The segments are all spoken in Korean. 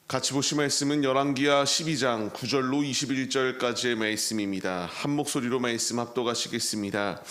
같이 보실 말씀은 열왕기하 12장 9절로 21절까지의 말씀입니다. 한 목소리로 말씀 합독하시겠습니다.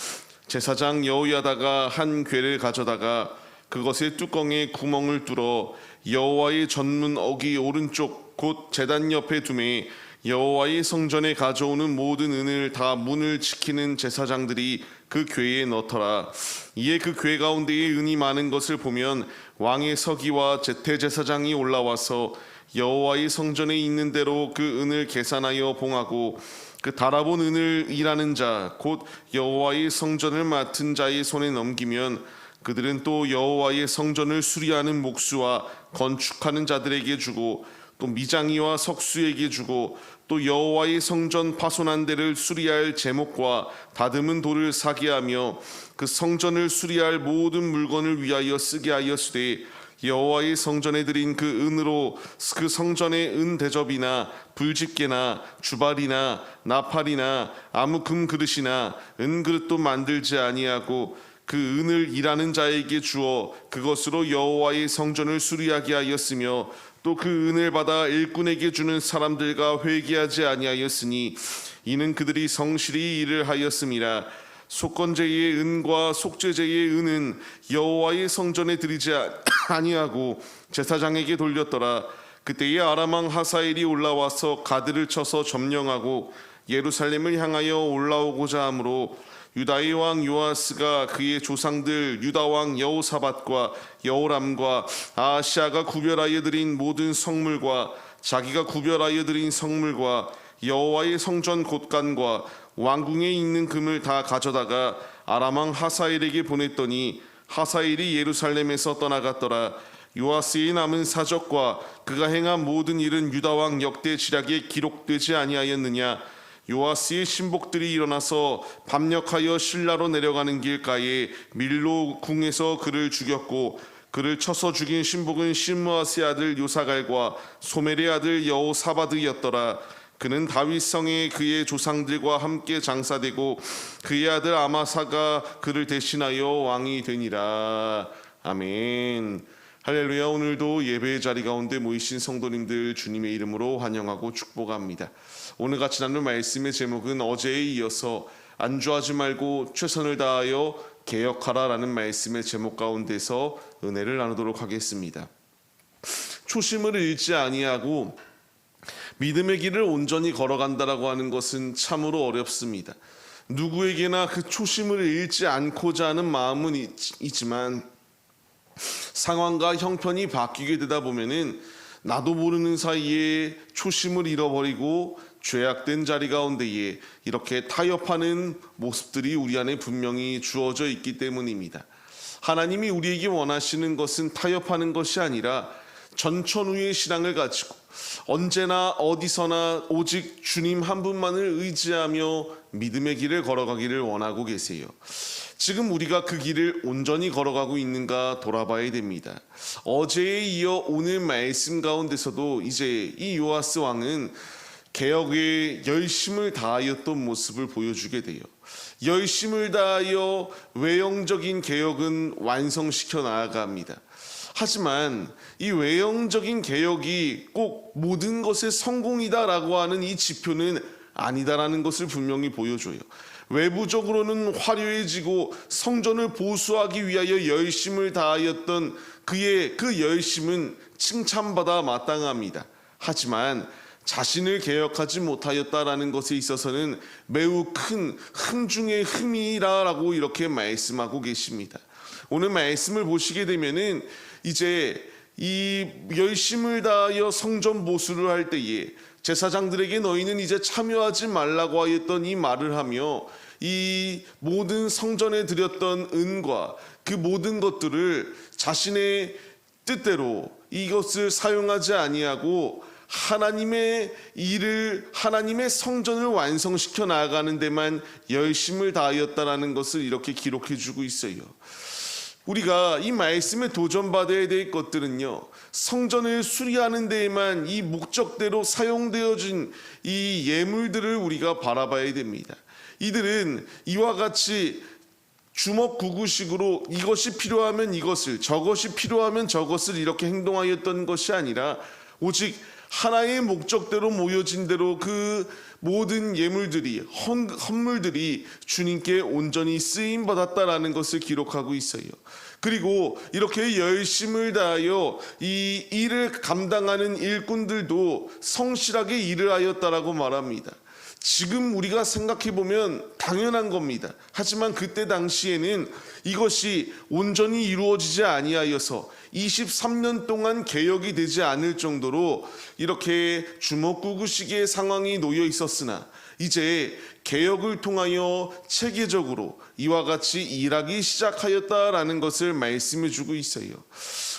제사장 여호야다가 한 궤를 가져다가 그것의 뚜껑에 구멍을 뚫어 여호와의 전문 어기 오른쪽 곧 제단 옆에 두매 여호와의 성전에 가져오는 모든 은을 다 문을 지키는 제사장들이 그 궤에 넣더라. 이에 그 궤 가운데에 은이 많은 것을 보면 왕의 서기와 대제사장이 올라와서 여호와의 성전에 있는 대로 그 은을 계산하여 봉하고 그 달아본 은을 일하는 자 곧 여호와의 성전을 맡은 자의 손에 넘기면 그들은 또 여호와의 성전을 수리하는 목수와 건축하는 자들에게 주고 또 미장이와 석수에게 주고 또 여호와의 성전 파손한 데를 수리할 제목과 다듬은 돌을 사게 하며 그 성전을 수리할 모든 물건을 위하여 쓰게 하였으되 여호와의 성전에 드린 그 은으로 그 성전의 은 대접이나 불집게나 주발이나 나팔이나 아무 금 그릇이나 은 그릇도 만들지 아니하고 그 은을 일하는 자에게 주어 그것으로 여호와의 성전을 수리하게 하였으며 또 그 은을 받아 일꾼에게 주는 사람들과 회개하지 아니하였으니 이는 그들이 성실히 일을 하였음이라. 속건제의 은과 속죄제의 은은 여호와의 성전에 드리지 아니하고 제사장에게 돌렸더라. 그때에 아람 왕 하사엘이 올라와서 가드를 쳐서 점령하고 예루살렘을 향하여 올라오고자 하므로 유다의 왕 요아스가 그의 조상들 유다 왕 여호사밧과 여호람과 아하시아가 구별하여 드린 모든 성물과 자기가 구별하여 드린 성물과 여호와의 성전 곳간과 왕궁에 있는 금을 다 가져다가 아람 왕 하사엘에게 보냈더니 하사엘이 예루살렘에서 떠나갔더라. 요아스의 남은 사적과 그가 행한 모든 일은 유다 왕 역대 지략에 기록되지 아니하였느냐. 요아스의 신복들이 일어나서 밤역하여 실라로 내려가는 길가에 밀로 궁에서 그를 죽였고 그를 쳐서 죽인 신복은 시므아스의 아들 요사갈과 소멜의 아들 여호사바드였더라. 그는 다윗성에 그의 조상들과 함께 장사되고 그의 아들 아마사가 그를 대신하여 왕이 되니라. 아멘. 할렐루야. 오늘도 예배의 자리 가운데 모이신 성도님들 주님의 이름으로 환영하고 축복합니다. 오늘 같이 나눌 말씀의 제목은 어제에 이어서 안주하지 말고 최선을 다하여 개혁하라라는 말씀의 제목 가운데서 은혜를 나누도록 하겠습니다. 초심을 잃지 아니하고 믿음의 길을 온전히 걸어간다라고 하는 것은 참으로 어렵습니다. 누구에게나 그 초심을 잃지 않고자 하는 마음은 있지만 상황과 형편이 바뀌게 되다 보면은 나도 모르는 사이에 초심을 잃어버리고 죄악된 자리 가운데에 이렇게 타협하는 모습들이 우리 안에 분명히 주어져 있기 때문입니다. 하나님이 우리에게 원하시는 것은 타협하는 것이 아니라 전천후의 신앙을 가지고 언제나 어디서나 오직 주님 한 분만을 의지하며 믿음의 길을 걸어가기를 원하고 계세요. 지금 우리가 그 길을 온전히 걸어가고 있는가 돌아봐야 됩니다. 어제에 이어 오늘 말씀 가운데서도 이제 이 요아스 왕은 개혁에 열심을 다하였던 모습을 보여주게 돼요. 열심을 다하여 외형적인 개혁은 완성시켜 나아갑니다. 하지만 이 외형적인 개혁이 꼭 모든 것의 성공이다라고 하는 이 지표는 아니다라는 것을 분명히 보여줘요. 외부적으로는 화려해지고 성전을 보수하기 위하여 열심을 다하였던 그의 그 열심은 칭찬받아 마땅합니다. 하지만 자신을 개혁하지 못하였다라는 것에 있어서는 매우 큰 흠 중의 흠이라고 이렇게 말씀하고 계십니다. 오늘 말씀을 보시게 되면은 이제 이 열심을 다하여 성전 보수를 할 때에 제사장들에게 너희는 이제 참여하지 말라고 하였던 이 말을 하며 이 모든 성전에 드렸던 은과 그 모든 것들을 자신의 뜻대로 이것을 사용하지 아니하고 하나님의 일을 하나님의 성전을 완성시켜 나아가는 데만 열심을 다하였다라는 것을 이렇게 기록해 주고 있어요. 우리가 이 말씀에 도전받아야 될 것들은요, 성전을 수리하는 데에만 이 목적대로 사용되어진 이 예물들을 우리가 바라봐야 됩니다. 이들은 이와 같이 주먹구구식으로 이것이 필요하면 이것을, 저것이 필요하면 저것을 이렇게 행동하였던 것이 아니라 오직 하나의 목적대로 모여진 대로 그 모든 예물들이 헌물들이 주님께 온전히 쓰임 받았다라는 것을 기록하고 있어요. 그리고 이렇게 열심을 다하여 이 일을 감당하는 일꾼들도 성실하게 일을 하였다라고 말합니다. 지금 우리가 생각해 보면 당연한 겁니다. 하지만 그때 당시에는 이것이 온전히 이루어지지 아니하여서 23년 동안 개혁이 되지 않을 정도로 이렇게 주먹구구식의 상황이 놓여 있었으나 이제 개혁을 통하여 체계적으로 이와 같이 일하기 시작하였다라는 것을 말씀해 주고 있어요.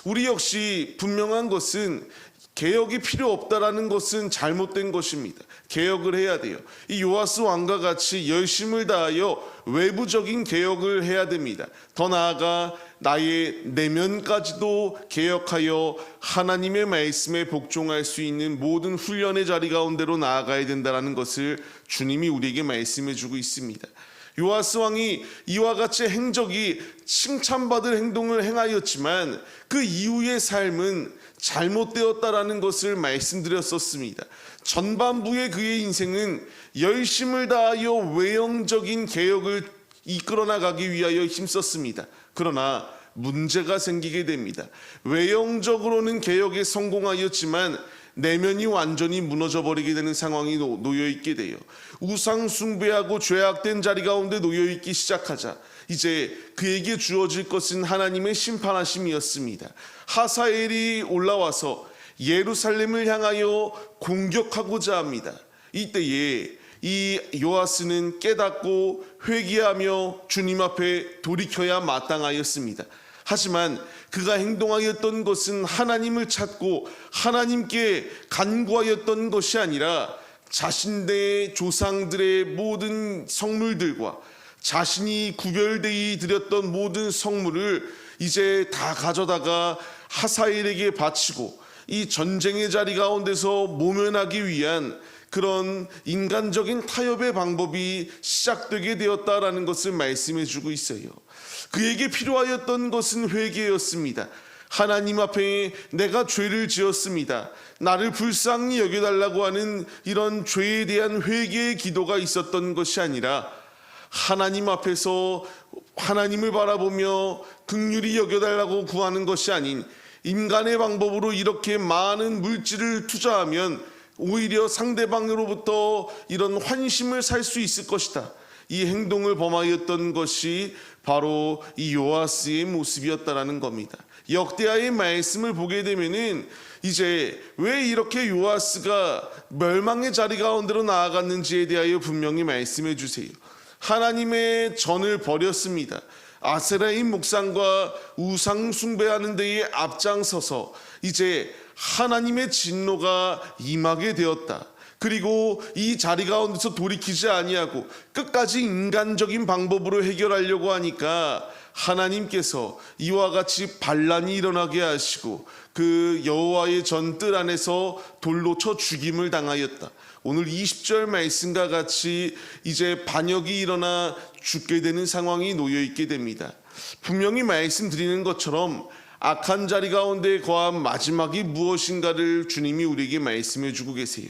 우리 역시 분명한 것은 개혁이 필요 없다라는 것은 잘못된 것입니다. 개혁을 해야 돼요. 이 요아스 왕과 같이 열심을 다하여 외부적인 개혁을 해야 됩니다. 더 나아가 나의 내면까지도 개혁하여 하나님의 말씀에 복종할 수 있는 모든 훈련의 자리 가운데로 나아가야 된다는 것을 주님이 우리에게 말씀해 주고 있습니다. 요아스 왕이 이와 같이 행적이 칭찬받을 행동을 행하였지만 그 이후의 삶은 잘못되었다라는 것을 말씀드렸었습니다. 전반부의 그의 인생은 열심을 다하여 외형적인 개혁을 이끌어 나가기 위하여 힘썼습니다. 그러나 문제가 생기게 됩니다. 외형적으로는 개혁에 성공하였지만 내면이 완전히 무너져 버리게 되는 상황이 놓여 있게 돼요. 우상 숭배하고 죄악된 자리 가운데 놓여 있기 시작하자 이제 그에게 주어질 것은 하나님의 심판하심이었습니다. 하사엘이 올라와서 예루살렘을 향하여 공격하고자 합니다. 이때에 이 요아스는 깨닫고 회개하며 주님 앞에 돌이켜야 마땅하였습니다. 하지만 그가 행동하였던 것은 하나님을 찾고 하나님께 간구하였던 것이 아니라 자신의 조상들의 모든 성물들과 자신이 구별되이 드렸던 모든 성물을 이제 다 가져다가 하사엘에게 바치고 이 전쟁의 자리 가운데서 모면하기 위한 그런 인간적인 타협의 방법이 시작되게 되었다라는 것을 말씀해 주고 있어요. 그에게 필요하였던 것은 회개였습니다. 하나님 앞에 내가 죄를 지었습니다. 나를 불쌍히 여겨달라고 하는 이런 죄에 대한 회개의 기도가 있었던 것이 아니라 하나님 앞에서 하나님을 바라보며 긍휼히 여겨달라고 구하는 것이 아닌 인간의 방법으로 이렇게 많은 물질을 투자하면 오히려 상대방으로부터 이런 환심을 살 수 있을 것이다. 이 행동을 범하였던 것이 바로 이 요아스의 모습이었다라는 겁니다. 역대하의 말씀을 보게 되면은 이제 왜 이렇게 요아스가 멸망의 자리 가운데로 나아갔는지에 대하여 분명히 말씀해 주세요. 하나님의 전을 버렸습니다. 아세라의 묵상과 우상 숭배하는 데에 앞장서서 이제 하나님의 진노가 임하게 되었다. 그리고 이 자리 가운데서 돌이키지 아니하고 끝까지 인간적인 방법으로 해결하려고 하니까 하나님께서 이와 같이 반란이 일어나게 하시고 그 여호와의 전뜰 안에서 돌로 쳐 죽임을 당하였다. 오늘 20절 말씀과 같이 이제 반역이 일어나 죽게 되는 상황이 놓여 있게 됩니다. 분명히 말씀드리는 것처럼 악한 자리 가운데 거한 마지막이 무엇인가를 주님이 우리에게 말씀해 주고 계세요.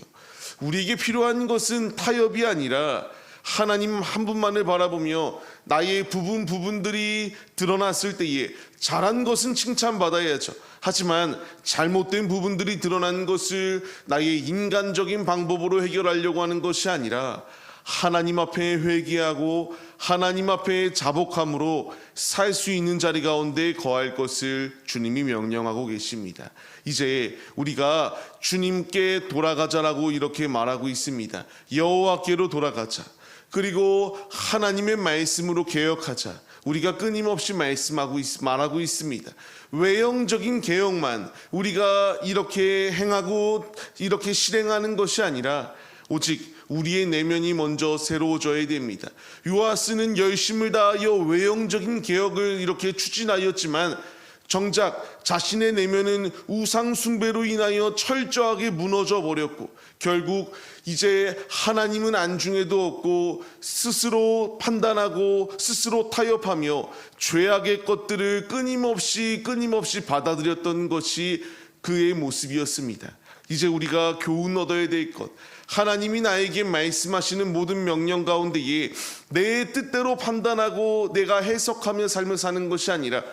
우리에게 필요한 것은 타협이 아니라 하나님 한 분만을 바라보며 나의 부분들이 드러났을 때에 잘한 것은 칭찬받아야죠. 하지만 잘못된 부분들이 드러난 것을 나의 인간적인 방법으로 해결하려고 하는 것이 아니라 하나님 앞에 회개하고 하나님 앞에 자복함으로 살 수 있는 자리 가운데 거할 것을 주님이 명령하고 계십니다. 이제 우리가 주님께 돌아가자라고 이렇게 말하고 있습니다. 여호와께로 돌아가자. 그리고 하나님의 말씀으로 개혁하자. 우리가 끊임없이 말하고 있습니다. 외형적인 개혁만 우리가 이렇게 행하고 이렇게 실행하는 것이 아니라 오직 우리의 내면이 먼저 새로워져야 됩니다. 요아스는 열심을 다하여 외형적인 개혁을 이렇게 추진하였지만 정작 자신의 내면은 우상 숭배로 인하여 철저하게 무너져 버렸고 결국 이제 하나님은 안중에도 없고 스스로 판단하고 스스로 타협하며 죄악의 것들을 끊임없이 받아들였던 것이 그의 모습이었습니다. 이제 우리가 교훈 얻어야 될 것, 하나님이 나에게 말씀하시는 모든 명령 가운데에 내 뜻대로 판단하고 내가 해석하며 삶을 사는 것이 아니라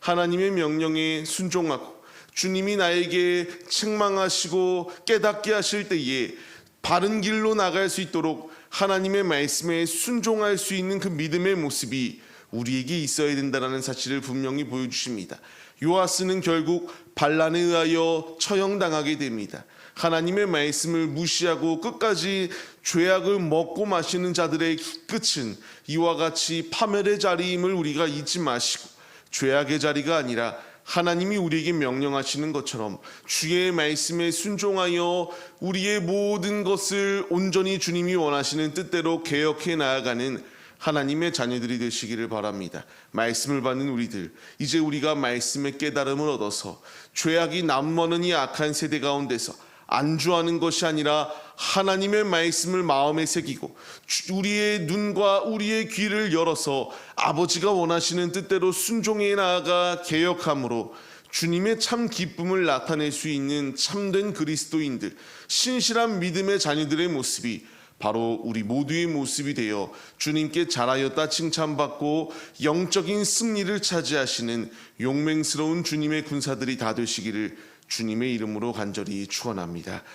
하나님의 명령에 순종하고 주님이 나에게 책망하시고 깨닫게 하실 때에 바른 길로 나갈 수 있도록 하나님의 말씀에 순종할 수 있는 그 믿음의 모습이 우리에게 있어야 된다는 사실을 분명히 보여주십니다. 요아스는 결국 반란에 의하여 처형당하게 됩니다. 하나님의 말씀을 무시하고 끝까지 죄악을 먹고 마시는 자들의 끝은 이와 같이 파멸의 자리임을 우리가 잊지 마시고, 죄악의 자리가 아니라 하나님이 우리에게 명령하시는 것처럼 주의 말씀에 순종하여 우리의 모든 것을 온전히 주님이 원하시는 뜻대로 개혁해 나아가는 하나님의 자녀들이 되시기를 바랍니다. 말씀을 받는 우리들, 이제 우리가 말씀의 깨달음을 얻어서 죄악이 남모는 이 악한 세대 가운데서 안주하는 것이 아니라 하나님의 말씀을 마음에 새기고 우리의 눈과 우리의 귀를 열어서 아버지가 원하시는 뜻대로 순종해 나아가 개혁함으로 주님의 참 기쁨을 나타낼 수 있는 참된 그리스도인들, 신실한 믿음의 자녀들의 모습이 바로 우리 모두의 모습이 되어 주님께 잘하였다 칭찬받고 영적인 승리를 차지하시는 용맹스러운 주님의 군사들이 다 되시기를 주님의 이름으로 간절히 축원합니다.